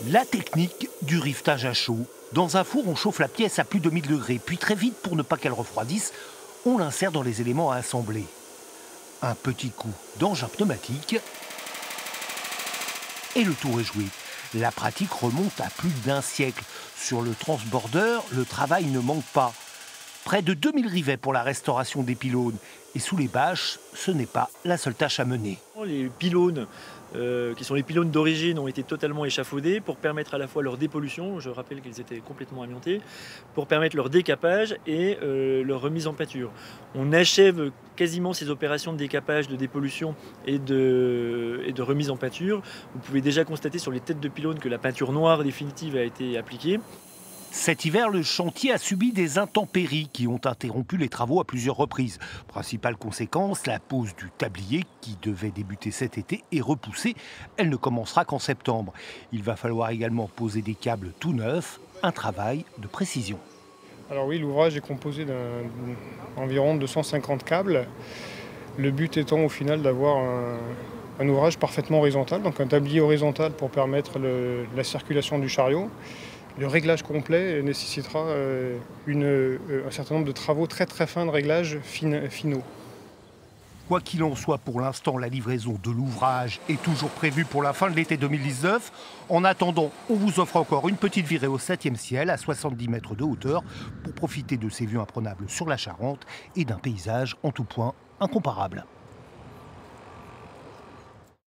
La technique du rivetage à chaud. Dans un four, on chauffe la pièce à plus de 1000 degrés, puis très vite, pour ne pas qu'elle refroidisse, on l'insère dans les éléments à assembler. Un petit coup d'engin pneumatique et le tour est joué. La pratique remonte à plus d'un siècle. Sur le transborder, le travail ne manque pas. Près de 2000 rivets pour la restauration des pylônes. Et sous les bâches, ce n'est pas la seule tâche à mener. Les pylônes, qui sont les pylônes d'origine, ont été totalement échafaudés pour permettre à la fois leur dépollution, je rappelle qu'ils étaient complètement amiantés, pour permettre leur décapage et leur remise en pâture. On achève quasiment ces opérations de décapage, de dépollution et de remise en pâture. Vous pouvez déjà constater sur les têtes de pylônes que la peinture noire définitive a été appliquée. Cet hiver, le chantier a subi des intempéries qui ont interrompu les travaux à plusieurs reprises. Principale conséquence, la pose du tablier qui devait débuter cet été est repoussée. Elle ne commencera qu'en septembre. Il va falloir également poser des câbles tout neufs, un travail de précision. Alors oui, l'ouvrage est composé d'environ 250 câbles. Le but étant au final d'avoir un ouvrage parfaitement horizontal, donc un tablier horizontal pour permettre la circulation du chariot. Le réglage complet nécessitera un certain nombre de travaux très fins de réglage finaux. Quoi qu'il en soit, pour l'instant, la livraison de l'ouvrage est toujours prévue pour la fin de l'été 2019. En attendant, on vous offre encore une petite virée au 7e ciel à 70 mètres de hauteur pour profiter de ces vues imprenables sur la Charente et d'un paysage en tout point incomparable.